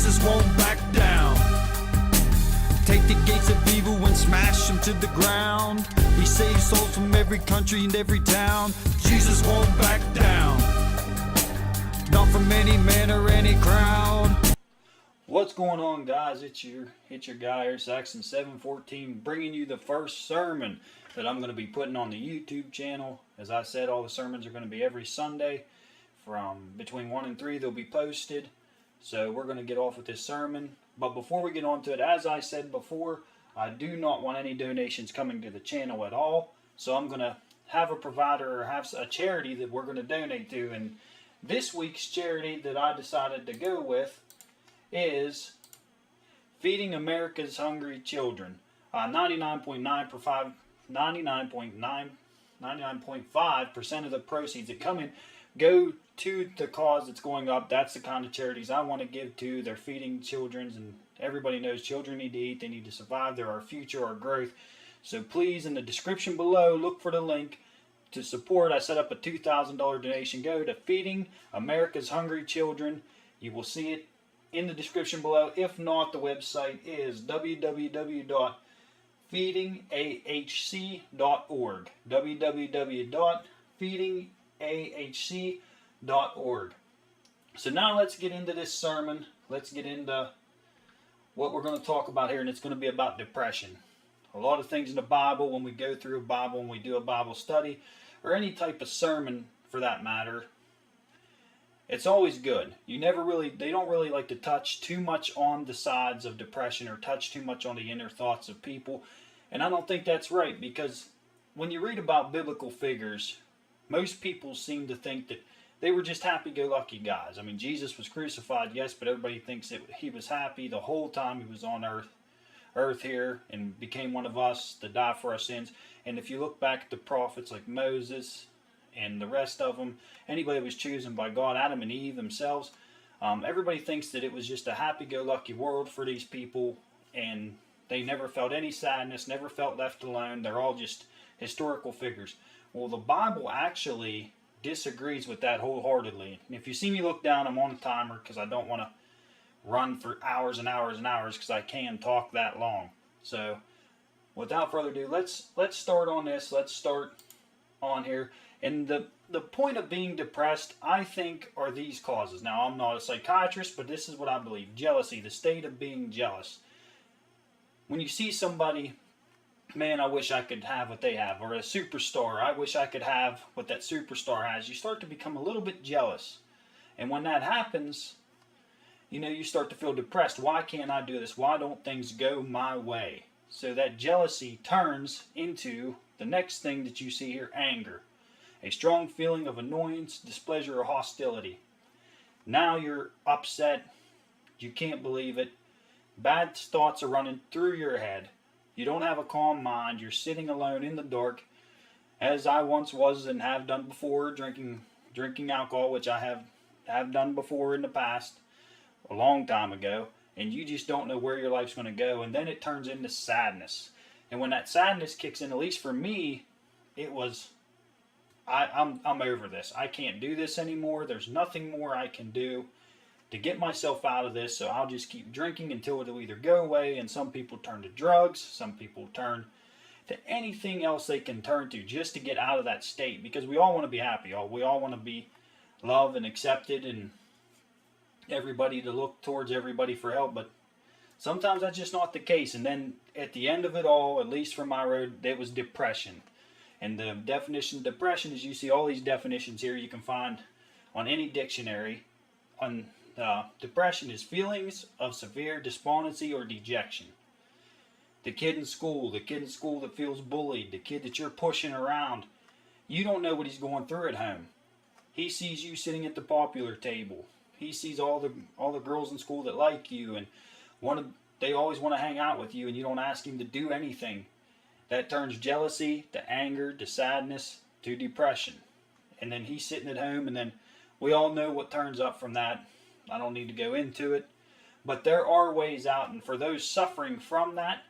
Jesus won't back down. Take the gates of evil and smash them to the ground. He saves souls from every country and every town. Jesus won't back down, not from any man or any crowd. What's going on, guys? It's your guy here, Saxon 714, bringing you the first sermon that I'm going to be putting on the YouTube channel. As I said, all the sermons are going to be every Sunday from between 1 and 3. They'll be posted. So we're going to get off with this sermon. But before we get on to it, as I said before, I do not want any donations coming to the channel at all. So I'm going to have a provider or have a charity that we're going to donate to. And this week's charity that I decided to go with is Feeding America's Hungry Children. 99.5% of the proceeds that come in go to the cause that's going up. That's the kind of charities I want to give to. They're feeding children, and everybody knows children need to eat. They need to survive. They're our future, our growth. So please, in the description below, look for the link to support. I set up a $2,000 donation. Go to Feeding America's Hungry Children. You will see it in the description below. If not, the website is www.feedingahc.org. www.feedingahc.org. So now let's get into this sermon. Let's get into what we're going to talk about here, and it's going to be about depression. A lot of things in the Bible, when we go through a Bible, when we do a Bible study, or any type of sermon for that matter, it's always good. They don't really like to touch too much on the sides of depression or touch too much on the inner thoughts of people. And I don't think that's right, because when you read about biblical figures, most people seem to think that they were just happy-go-lucky guys. I mean, Jesus was crucified, yes, but everybody thinks that he was happy the whole time he was on earth here and became one of us to die for our sins. And if you look back at the prophets like Moses and the rest of them, anybody that was chosen by God, Adam and Eve themselves, everybody thinks that it was just a happy-go-lucky world for these people, and they never felt any sadness, never felt left alone. They're all just historical figures. Well, the Bible actually disagrees with that wholeheartedly. And if you see me look down, I'm on a timer because I don't want to run for hours and hours and hours, because I can talk that long. So without further ado, let's start on this. Let's start on here. And the point of being depressed, I think, are these causes. Now, I'm not a psychiatrist, but this is what I believe. Jealousy, the state of being jealous. When you see somebody, man, I wish I could have what they have. Or a superstar, I wish I could have what that superstar has. You start to become a little bit jealous. And when that happens, you start to feel depressed. Why can't I do this? Why don't things go my way? So that jealousy turns into the next thing that you see here, anger. A strong feeling of annoyance, displeasure, or hostility. Now you're upset. You can't believe it. Bad thoughts are running through your head. You don't have a calm mind. You're sitting alone in the dark, as I once was and have done before, drinking alcohol, which I have done before in the past, a long time ago, and you just don't know where your life's going to go, and then it turns into sadness. And when that sadness kicks in, at least for me, it was, I'm over this. I can't do this anymore. There's nothing more I can do to get myself out of this, so I'll just keep drinking until it'll either go away. And some people turn to drugs. Some people turn to anything else they can turn to just to get out of that state, because we all want to be happy. We all want to be loved and accepted, and everybody to look towards everybody for help, but sometimes that's just not the case. And then at the end of it all, at least for my road, it was depression. And the definition of depression is, you see all these definitions here you can find on any dictionary. Depression is feelings of severe despondency or dejection. The kid in school that feels bullied, the kid that you're pushing around, you don't know what he's going through at home. He sees you sitting at the popular table. He sees all the girls in school that like you, and they always want to hang out with you, and you don't ask him to do anything. That turns jealousy to anger to sadness to depression. And then he's sitting at home, and then we all know what turns up from that. I don't need to go into it. But there are ways out, and for those suffering from that,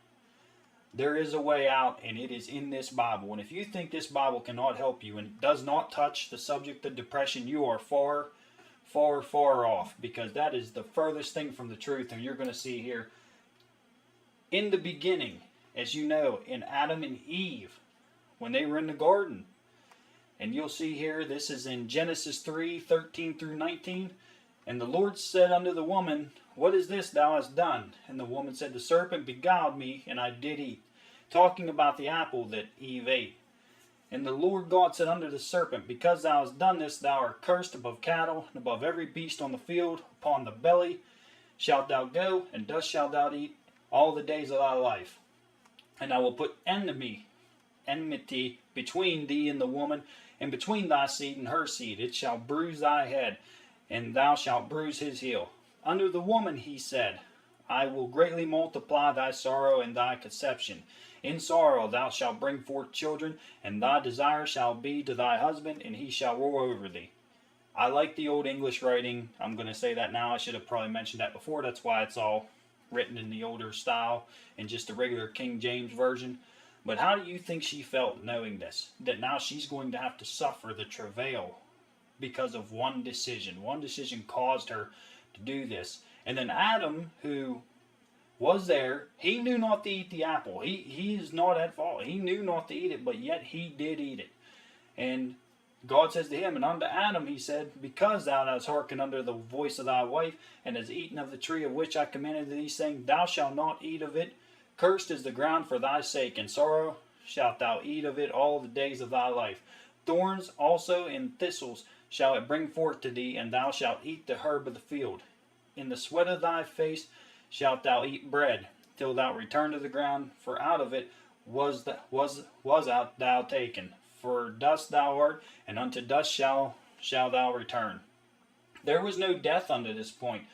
there is a way out, and it is in this Bible. And if you think this Bible cannot help you and does not touch the subject of depression, you are far, far, far off, because that is the furthest thing from the truth. And you're going to see here, in the beginning, as you know, in Adam and Eve, when they were in the garden. And you'll see here, this is in Genesis 3:13 through 19. And the Lord said unto the woman, What is this thou hast done? And the woman said, The serpent beguiled me, and I did eat. Talking about the apple that Eve ate. And the Lord God said unto the serpent, Because thou hast done this, thou art cursed above cattle, and above every beast on the field. Upon the belly shalt thou go, and dust shalt thou eat all the days of thy life. And I will put enmity between thee and the woman, and between thy seed and her seed. It shall bruise thy head, and thou shalt bruise his heel. Unto the woman he said, I will greatly multiply thy sorrow and thy conception. In sorrow thou shalt bring forth children, and thy desire shall be to thy husband, and he shall rule over thee. I like the old English writing. I'm going to say that now. I should have probably mentioned that before. That's why it's all written in the older style and just the regular King James version. But how do you think she felt knowing this? That now she's going to have to suffer the travail because of one decision. One decision caused her to do this. And then Adam, who was there, he knew not to eat the apple. He is not at fault. He knew not to eat it, but yet he did eat it. And God says to him, and unto Adam he said, Because thou hast hearkened unto the voice of thy wife, and hast eaten of the tree of which I commanded thee, saying, Thou shalt not eat of it. Cursed is the ground for thy sake, and sorrow shalt thou eat of it all the days of thy life. Thorns also and thistles shall it bring forth to thee, and thou shalt eat the herb of the field. In the sweat of thy face shalt thou eat bread, till thou return to the ground, for out of it was thou taken. For dust thou art, and unto dust shall thou return. There was no death unto this point.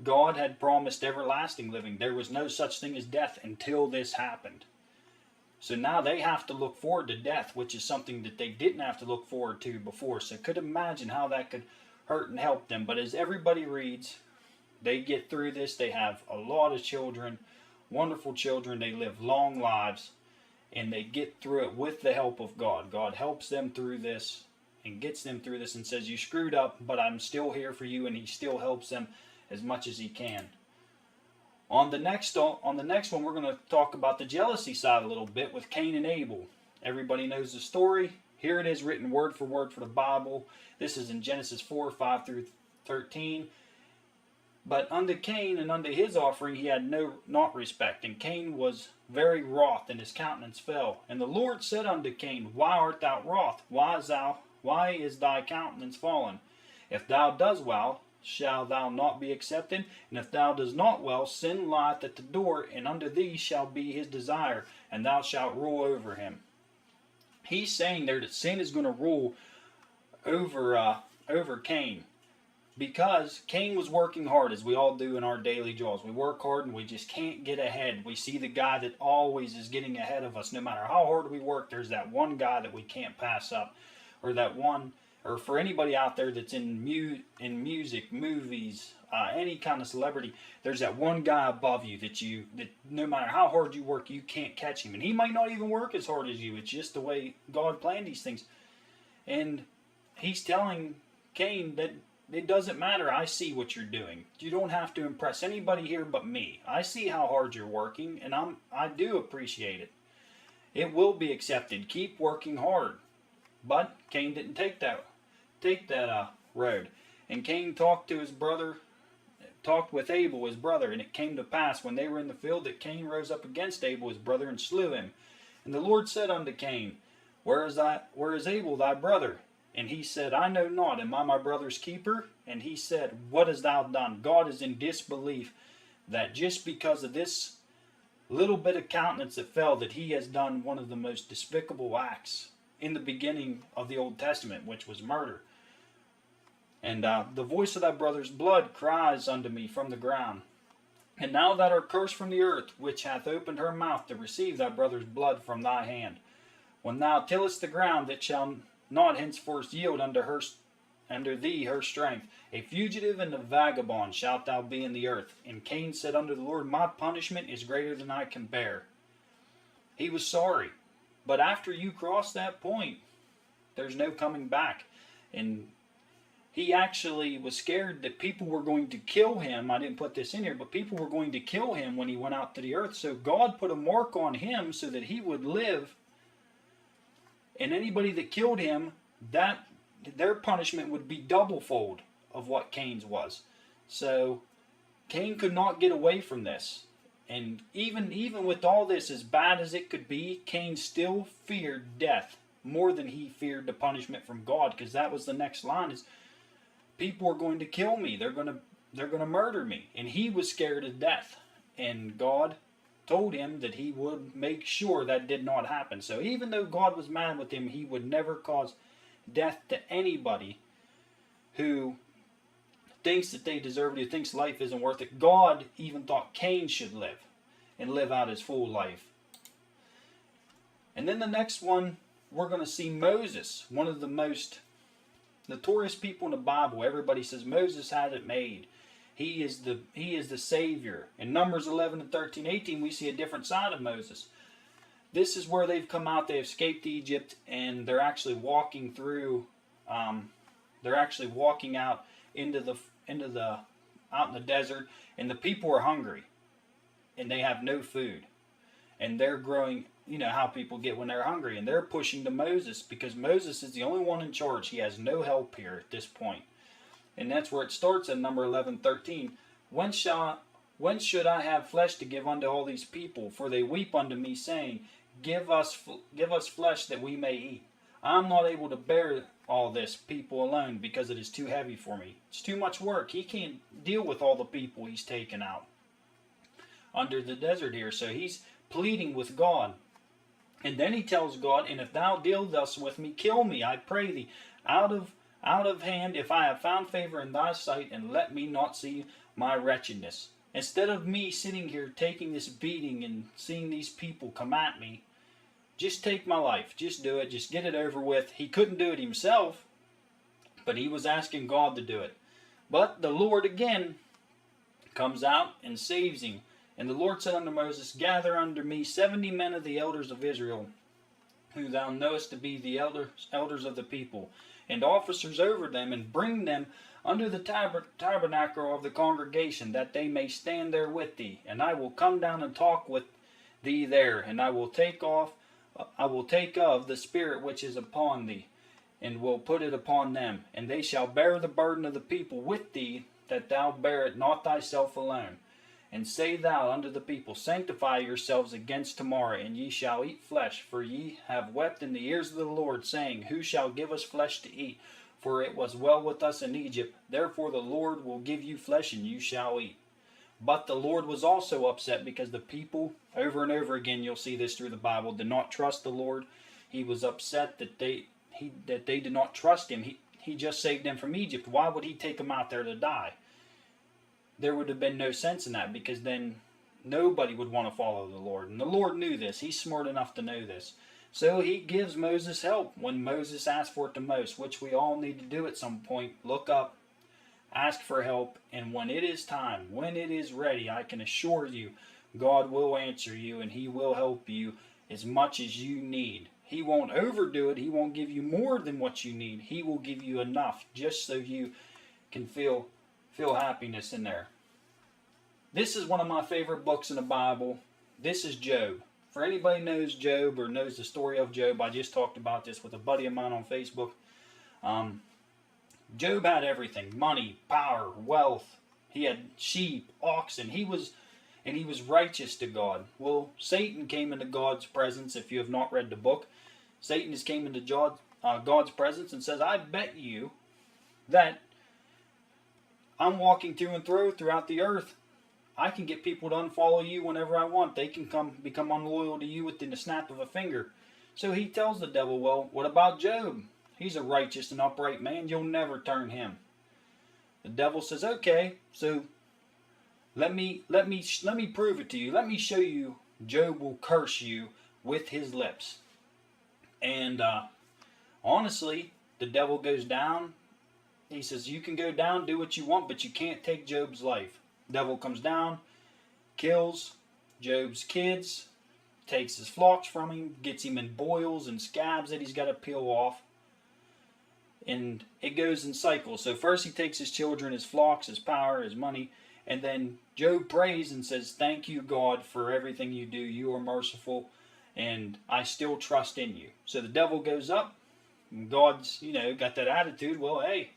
God had promised everlasting living. There was no such thing as death until this happened. So now they have to look forward to death, which is something that they didn't have to look forward to before. So could imagine how that could hurt and help them. But as everybody reads, they get through this. They have a lot of children, wonderful children. They live long lives, and they get through it with the help of God. God helps them through this and gets them through this and says, You screwed up, but I'm still here for you, and he still helps them as much as he can. On the next one, we're going to talk about the jealousy side a little bit with Cain and Abel. Everybody knows the story. Here it is written word for the Bible. This is in Genesis 4:5 through 13. But unto Cain and unto his offering he had not respect. And Cain was very wroth, and his countenance fell. And the Lord said unto Cain, Why art thou wroth? Why is thy countenance fallen? If thou dost well, shall thou not be accepted? And if thou dost not well, sin lieth at the door, and unto thee shall be his desire, and thou shalt rule over him. He's saying there that sin is going to rule over Cain. Because Cain was working hard, as we all do in our daily jobs. We work hard and we just can't get ahead. We see the guy that always is getting ahead of us. No matter how hard we work, there's that one guy that we can't pass up. Or for anybody out there that's in music, movies, any kind of celebrity, there's that one guy above you that no matter how hard you work, you can't catch him. And he might not even work as hard as you. It's just the way God planned these things. And he's telling Cain that it doesn't matter. I see what you're doing. You don't have to impress anybody here but me. I see how hard you're working, and I do appreciate it. It will be accepted. Keep working hard. But Cain didn't take that road. And Cain talked with Abel, his brother, and it came to pass when they were in the field that Cain rose up against Abel, his brother, and slew him. And the Lord said unto Cain, Where is Abel thy brother? And he said, I know not. Am I my brother's keeper? And he said, What hast thou done? God is in disbelief that just because of this little bit of countenance that fell, that he has done one of the most despicable acts in the beginning of the Old Testament, which was murder. And the voice of thy brother's blood cries unto me from the ground. And now thou art cursed from the earth, which hath opened her mouth to receive thy brother's blood from thy hand. When thou tillest the ground, it shall not henceforth yield unto thee her strength. A fugitive and a vagabond shalt thou be in the earth. And Cain said unto the Lord, My punishment is greater than I can bear. He was sorry. But after you cross that point, there's no coming back. And he actually was scared that people were going to kill him. I didn't put this in here, but people were going to kill him when he went out to the earth. So God put a mark on him so that he would live. And anybody that killed him, that their punishment would be double-fold of what Cain's was. So Cain could not get away from this. And even with all this, as bad as it could be, Cain still feared death more than he feared the punishment from God, because that was the next line, is people are going to kill me. They're going to murder me. And he was scared of death. And God told him that he would make sure that did not happen. So even though God was mad with him, he would never cause death to anybody who thinks that they deserve it, who thinks life isn't worth it. God even thought Cain should live and live out his full life. And then the next one, we're going to see Moses, one of the most notorious people in the Bible. Everybody says Moses had it made. He is the Savior. In Numbers 11 and 13, 18, we see a different side of Moses. This is where they've come out. They escaped Egypt, and they're actually walking through. They're actually walking out out in the desert, and the people are hungry, and they have no food, and they're growing. You know how people get when they're hungry, and they're pushing to Moses because Moses is the only one in charge. He has no help here at this point. And that's where it starts in number 11:13. When should I have flesh to give unto all these people? For they weep unto me, saying, Give us flesh that we may eat. I'm not able to bear all this people alone because it is too heavy for me. It's too much work. He can't deal with all the people he's taken out under the desert here. So he's pleading with God. And then he tells God, And if thou deal thus with me, kill me, I pray thee, out of hand, if I have found favor in thy sight, and let me not see my wretchedness. Instead of me sitting here taking this beating and seeing these people come at me, just take my life. Just do it. Just get it over with. He couldn't do it himself, but he was asking God to do it. But the Lord again comes out and saves him. And the Lord said unto Moses, Gather unto me 70 men of the elders of Israel, who thou knowest to be the elders of the people, and officers over them, and bring them under the tabernacle of the congregation, that they may stand there with thee. And I will come down and talk with thee there, and I will take of the spirit which is upon thee, and will put it upon them. And they shall bear the burden of the people with thee, that thou bear it not thyself alone. And say thou unto the people, Sanctify yourselves against tomorrow, and ye shall eat flesh. For ye have wept in the ears of the Lord, saying, Who shall give us flesh to eat? For it was well with us in Egypt. Therefore the Lord will give you flesh, and you shall eat. But the Lord was also upset because the people, over and over again, you'll see this through the Bible, did not trust the Lord. He was upset that they did not trust him. He just saved them from Egypt. Why would he take them out there to die? There would have been no sense in that, because then nobody would want to follow the Lord. And the Lord knew this. He's smart enough to know this. So he gives Moses help when Moses asks for it the most, which we all need to do at some point. Look up, ask for help, and when it is time, when it is ready, I can assure you, God will answer you, and he will help you as much as you need. He won't overdo it. He won't give you more than what you need. He will give you enough just so you can feel happiness in there. This is one of my favorite books in the Bible. This is Job. For anybody who knows Job or knows the story of Job, I just talked about this with a buddy of mine on Facebook. Job had everything: money, power, wealth. He had sheep, oxen. He was righteous to God. Well, Satan came into God's presence. If you have not read the book, Satan just came into God's presence and says, I bet you that I'm walking through and throughout the earth. I can get people to unfollow you whenever I want. They can become unloyal to you within the snap of a finger. So he tells the devil, well, what about Job? He's a righteous and upright man. You'll never turn him. The devil says, okay, so let me prove it to you. Let me show you Job will curse you with his lips. And honestly, the devil goes down. He says, you can go down, do what you want, but you can't take Job's life. Devil comes down, kills Job's kids, takes his flocks from him, gets him in boils and scabs that he's got to peel off. And it goes in cycles. So first he takes his children, his flocks, his power, his money, and then Job prays and says, "Thank you, God, for everything you do. You are merciful, and I still trust in you." So the devil goes up, and God's, got that attitude. Well, hey,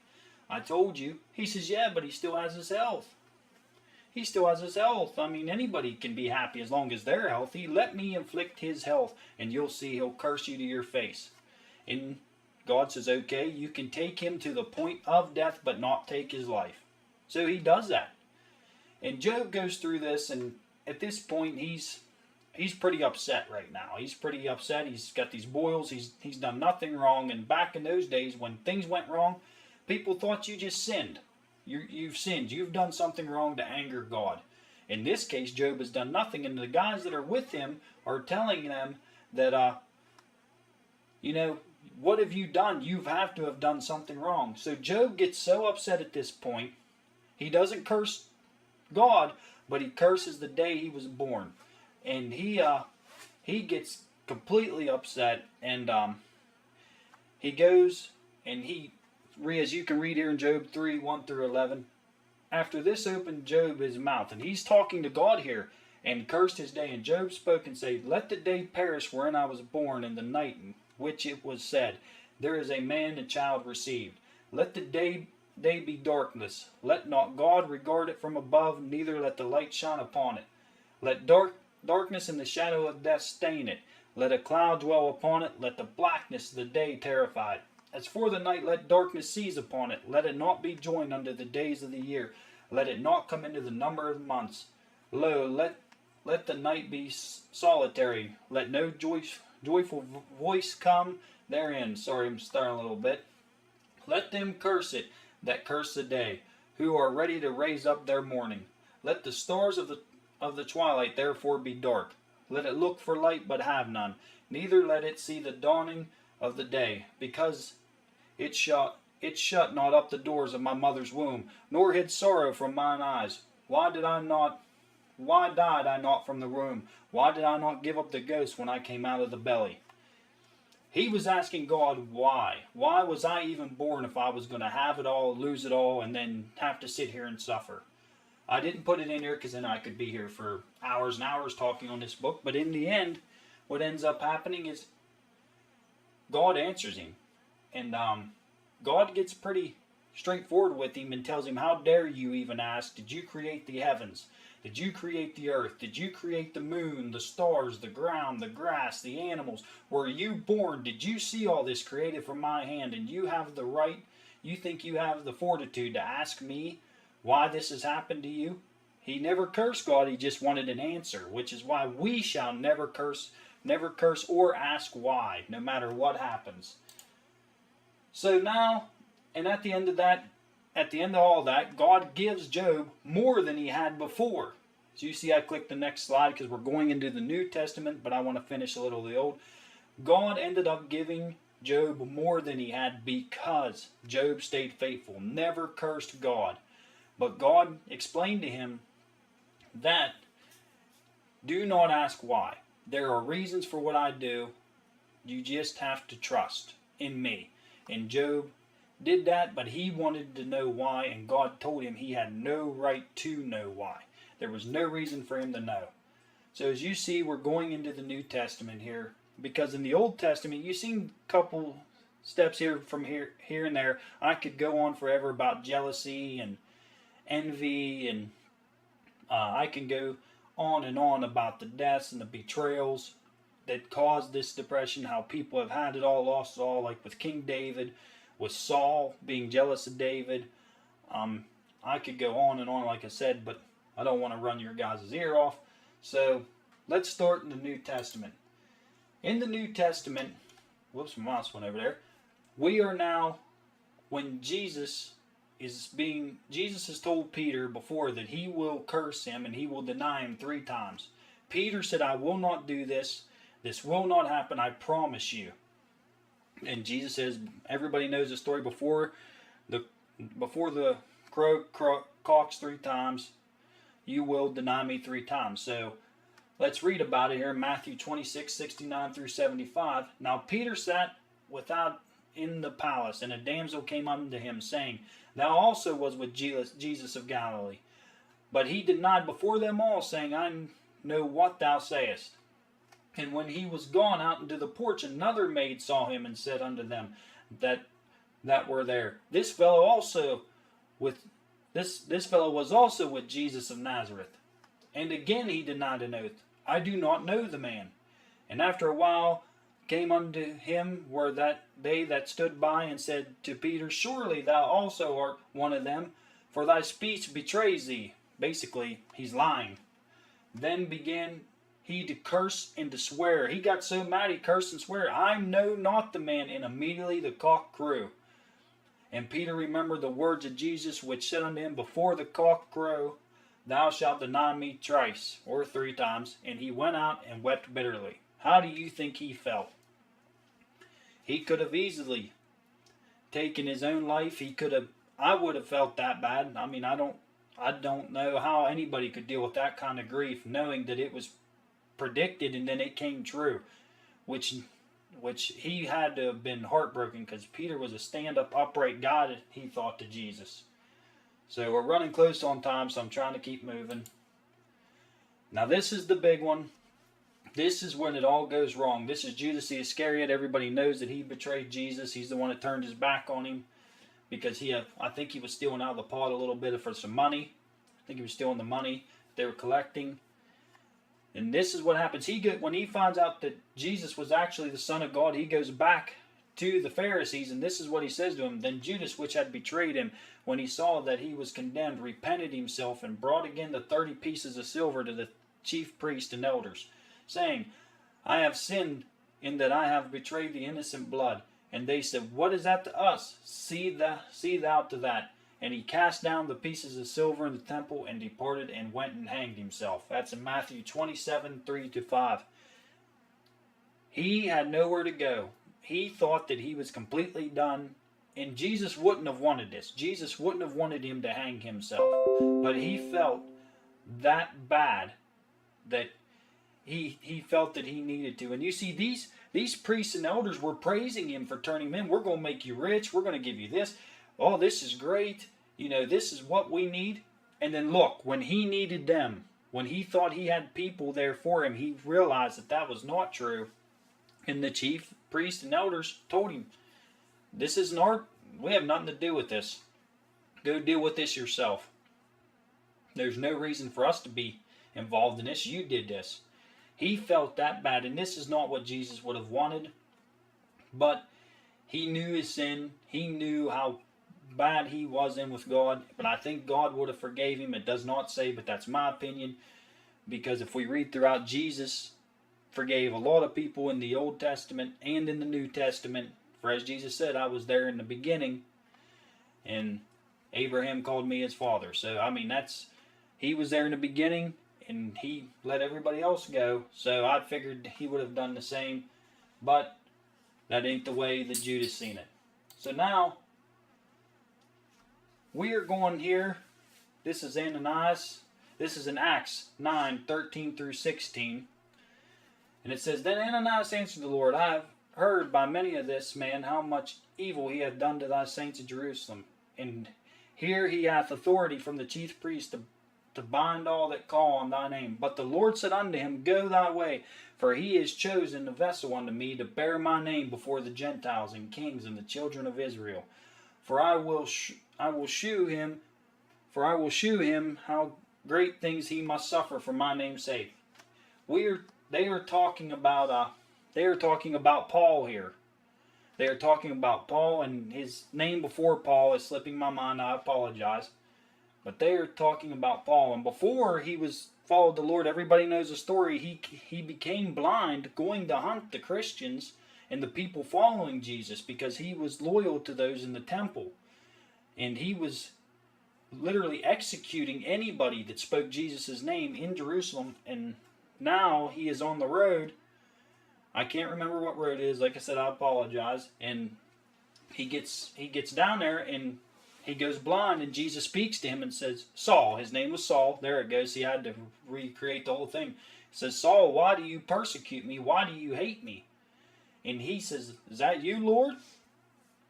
I told you. He says, yeah, but he still has his health. He still has his health. I mean, anybody can be happy as long as they're healthy. Let me inflict his health, and you'll see he'll curse you to your face. And God says, okay, you can take him to the point of death, but not take his life. So he does that. And Job goes through this, and at this point, he's pretty upset right now. He's pretty upset. He's got these boils. He's done nothing wrong. And back in those days, when things went wrong, people thought you just sinned. You've sinned. You've done something wrong to anger God. In this case, Job has done nothing, and the guys that are with him are telling them that, what have you done? You have to have done something wrong. So Job gets so upset at this point, he doesn't curse God, but he curses the day he was born. And he gets completely upset, and he goes and as you can read here in Job 3, 1 through 11, after this opened Job his mouth, and he's talking to God here, and cursed his day. And Job spoke and said, "Let the day perish wherein I was born, and the night in which it was said, there is a man and child received. Let the day be darkness. Let not God regard it from above, neither let the light shine upon it. Let darkness and the shadow of death stain it. Let a cloud dwell upon it. Let the blackness of the day terrify it. As for the night, let darkness seize upon it. Let it not be joined unto the days of the year. Let it not come into the number of months. Lo, let the night be solitary. Let no joyful voice come therein." Sorry, I'm starting a little bit. "Let them curse it that curse the day, who are ready to raise up their mourning. Let the stars of the twilight therefore be dark. Let it look for light, but have none. Neither let it see the dawning of the day, because it shut not up the doors of my mother's womb, nor hid sorrow from mine eyes. Why died I not from the womb? Why did I not give up the ghost when I came out of the belly?" He was asking God, why? Why was I even born if I was going to have it all, lose it all, and then have to sit here and suffer? I didn't put it in here because then I could be here for hours and hours talking on this book, but in the end, what ends up happening is God answers him. And God gets pretty straightforward with him and tells him, "How dare you even ask? Did you create the heavens? Did you create the earth? Did you create the moon, the stars, the ground, the grass, the animals? Were you born? Did you see all this created from my hand? And you have the right, you think you have the fortitude to ask me why this has happened to you?" He never cursed God, he just wanted an answer, which is why we shall never curse or ask why, no matter what happens. So now, and at the end of all that, God gives Job more than he had before. So you see I clicked the next slide because we're going into the New Testament, but I want to finish a little of the Old. God ended up giving Job more than he had because Job stayed faithful, never cursed God. But God explained to him that do not ask why. There are reasons for what I do. You just have to trust in me. And Job did that, but he wanted to know why, and God told him he had no right to know why. There was no reason for him to know. So as you see, we're going into the New Testament here, because in the Old Testament, you've seen a couple steps here from here and there. I could go on forever about jealousy and envy, and I can go on and on about the deaths and the betrayals that caused this depression, how people have had it all, lost it all, like with King David, with Saul being jealous of David. I could go on and on, like I said, but I don't want to run your guys' ear off. So let's start in the New Testament. In the New Testament, whoops, my mouse went over there. We are now, when Jesus has told Peter before that he will curse him and he will deny him 3 times. Peter said, "I will not do this. This will not happen, I promise you." And Jesus says, everybody knows the story, before the crow cocks 3 times, you will deny me 3 times. So let's read about it here in Matthew 26, 69 through 75. "Now Peter sat without in the palace. And a damsel came unto him, saying, Thou also was with Jesus of Galilee. But he denied before them all, saying, I know what thou sayest. And when he was gone out into the porch, another maid saw him, and said unto them that were there, This fellow was also with Jesus of Nazareth. And again he denied an oath, I do not know the man. And after a while came unto him were they that stood by, and said to Peter, Surely thou also art one of them, for thy speech betrays thee. Basically, he's lying. Then began he to curse and to swear. He got so mad he cursed and swore, I know not the man. And immediately the cock crew. And Peter remembered the words of Jesus, which said unto him, Before the cock crow, thou shalt deny me thrice, or 3 times. And he went out and wept bitterly. How do you think he felt? He could have easily taken his own life. I would have felt that bad. I mean, I don't know how anybody could deal with that kind of grief, knowing that it was predicted and then it came true, which he had to have been heartbroken, because Peter was a stand-up, upright guy, he thought, to Jesus. So we're running close on time, so I'm trying to keep moving. Now this is the big one. This is when it all goes wrong. This is Judas the Iscariot. Everybody knows that he betrayed Jesus. He's the one that turned his back on him, because I think he was stealing out of the pot a little bit for some money. I think he was stealing the money they were collecting. And this is what happens. When he finds out that Jesus was actually the Son of God, he goes back to the Pharisees, and this is what he says to them. Then Judas, which had betrayed him, when he saw that he was condemned, repented himself, and brought again the 30 pieces of silver to the chief priests and elders, saying, I have sinned in that I have betrayed the innocent blood. And they said, What is that to us? See thou to that. And he cast down the pieces of silver in the temple, and departed, and went and hanged himself. That's in Matthew 27, 3-5. He had nowhere to go. He thought that he was completely done. And Jesus wouldn't have wanted this. Jesus wouldn't have wanted him to hang himself. But he felt that bad that he felt that he needed to. And you see, these priests and elders were praising him for turning him in. We're going to make you rich. We're going to give you this. Oh, this is great. This is what we need. And then look, when he needed them, when he thought he had people there for him, he realized that was not true. And the chief priests and elders told him, This isn't we have nothing to do with this. Go deal with this yourself. There's no reason for us to be involved in this. You did this. He felt that bad, and this is not what Jesus would have wanted. But he knew his sin. He knew how bad he was in with God. But I think God would have forgave him. It does not say, but that's my opinion. Because if we read throughout, Jesus forgave a lot of people in the Old Testament and in the New Testament. For as Jesus said, I was there in the beginning, and Abraham called me his father. So, I mean, he was there in the beginning, and he let everybody else go. So I figured he would have done the same. But that ain't the way that Judas seen it. So now, we are going here. This is Ananias. This is in Acts 9:13-16. And it says, Then Ananias answered the Lord, I have heard by many of this man how much evil he hath done to thy saints in Jerusalem. And here he hath authority from the chief priest to bind all that call on thy name. But the Lord said unto him, Go thy way, for he is chosen a vessel unto me to bear my name before the Gentiles and kings and the children of Israel. For I will shew him how great things he must suffer for my name's sake. They are talking about Paul here. They are talking about Paul, and his name before Paul is slipping my mind. I apologize. But they are talking about Paul. And before he followed the Lord, everybody knows the story. He became blind going to hunt the Christians and the people following Jesus, because he was loyal to those in the temple. And he was literally executing anybody that spoke Jesus' name in Jerusalem. And now he is on the road. I can't remember what road it is. Like I said, I apologize. And he gets down there, and he goes blind, and Jesus speaks to him and says, Saul. His name was Saul. There it goes. He had to recreate the whole thing. He says, Saul, why do you persecute me? Why do you hate me? And he says, Is that you, Lord?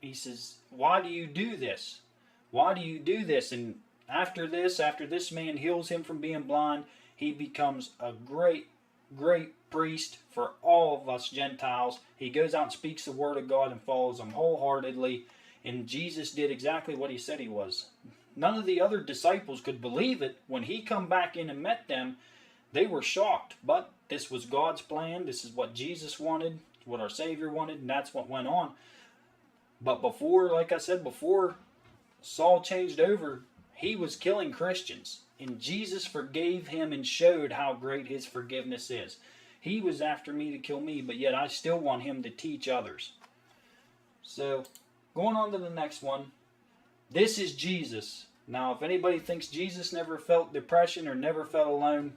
he says, why do you do this? Why do you do this? And after this man heals him from being blind, he becomes a great, great priest for all of us Gentiles. He goes out and speaks the word of God and follows him wholeheartedly. And Jesus did exactly what he said he was. None of the other disciples could believe it. When he come back in and met them, they were shocked. But this was God's plan. This is what Jesus wanted, what our Savior wanted, and that's what went on. But before, like I said, before Saul changed over, he was killing Christians. And Jesus forgave him and showed how great his forgiveness is. He was after me to kill me, but yet I still want him to teach others. So, going on to the next one. This is Jesus. Now, if anybody thinks Jesus never felt depression or never felt alone,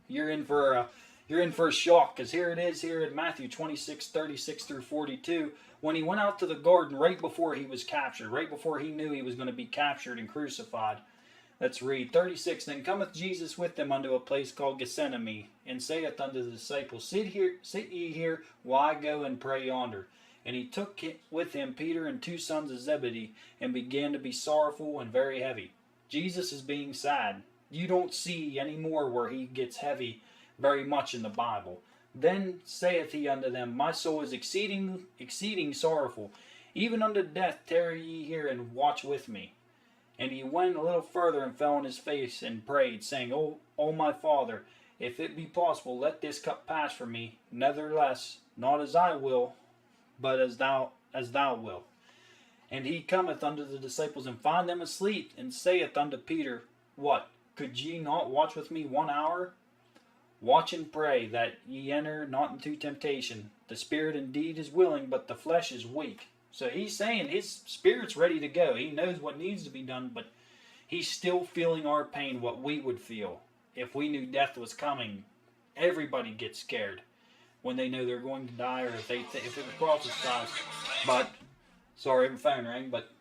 you're in for a shock, because here it is here in Matthew 26:36 through 42, when he went out to the garden right before he was captured, right before he knew he was going to be captured and crucified. Let's read 36. Then cometh Jesus with them unto a place called Gethsemane, and saith unto the disciples, Sit ye here, while I go and pray yonder. And he took with him Peter and 2 sons of Zebedee, and began to be sorrowful and very heavy. Jesus is being sad. You don't see any more where he gets heavy very much in the Bible. Then saith he unto them, My soul is exceeding sorrowful, even unto death. Tarry ye here and watch with me. And he went a little further and fell on his face and prayed, saying, O my Father, if it be possible, let this cup pass from me. Nevertheless, not as I will, but as thou wilt. And he cometh unto the disciples, and find them asleep, and saith unto Peter, What? Could ye not watch with me 1 hour? Watch and pray, that ye enter not into temptation. The spirit indeed is willing, but the flesh is weak. So he's saying his spirit's ready to go. He knows what needs to be done, but he's still feeling our pain, what we would feel if we knew death was coming. Everybody gets scared when they know they're going to die, or if it crosses us. But, sorry, my phone rang, but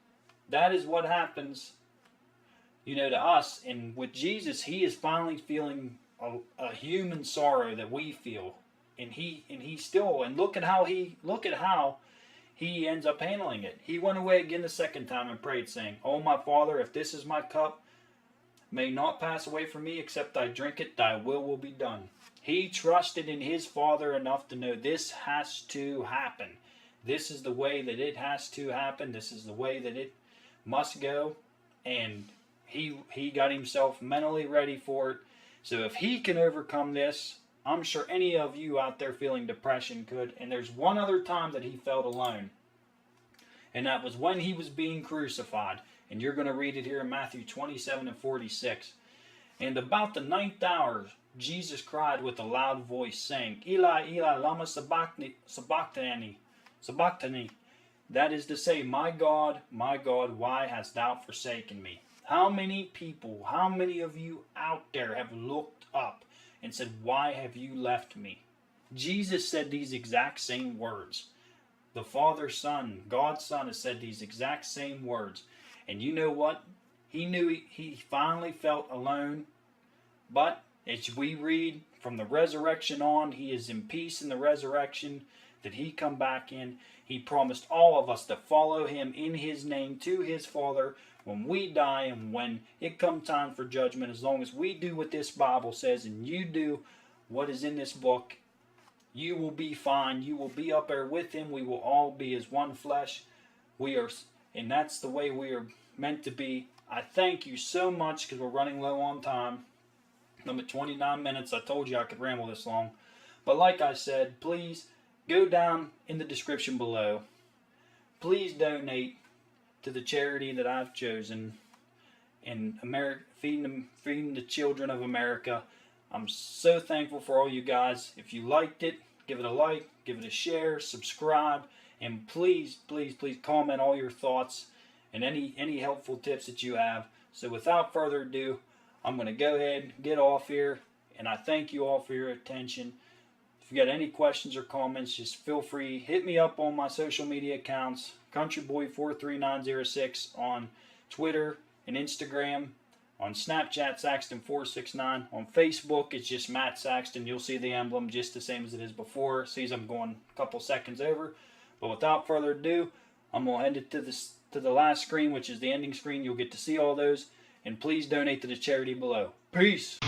that is what happens, to us. And with Jesus, he is finally feeling a human sorrow that we feel. And he still, and look at how he ends up handling it. He went away again the second time and prayed, saying, O my Father, if this is my cup, may not pass away from me, except I drink it, thy will be done. He trusted in his Father enough to know this has to happen. This is the way that it has to happen. This is the way that it must go. And he got himself mentally ready for it. So if he can overcome this, I'm sure any of you out there feeling depression could. And there's one other time that he felt alone. And that was when he was being crucified. And you're going to read it here in Matthew 27 and 46. And about the 9th hour, Jesus cried with a loud voice, saying, Eli, Eli, lama sabachthani. That is to say, my God, why hast thou forsaken me? How many people, how many of you out there have looked up and said, why have you left me? Jesus said these exact same words. The Father, Son, God's Son has said these exact same words. And you know what? He knew he finally felt alone. But as we read from the resurrection on, he is in peace in the resurrection that he come back in. He promised all of us to follow him in his name to his Father when we die, and when it come time for judgment. As long as we do what this Bible says and you do what is in this book, you will be fine. You will be up there with him. We will all be as one flesh. And that's the way we are meant to be. I thank you so much, because we're running low on time. I'm at 29 minutes. I told you I could ramble this long. But like I said, please go down in the description below. Please donate to the charity that I've chosen in America, feeding the children of America. I'm so thankful for all you guys. If you liked it, give it a like, give it a share, subscribe, and please, please, please comment all your thoughts and any helpful tips that you have. So without further ado, I'm going to go ahead and get off here, and I thank you all for your attention. If you got any questions or comments, just feel free. Hit me up on my social media accounts, countryboy43906 on Twitter and Instagram. On Snapchat, Saxton469. On Facebook, it's just Matt Saxton. You'll see the emblem just the same as it is before. Sees I'm going a couple seconds over. But without further ado, I'm going to end it to the last screen, which is the ending screen. You'll get to see all those. And please donate to the charity below. Peace.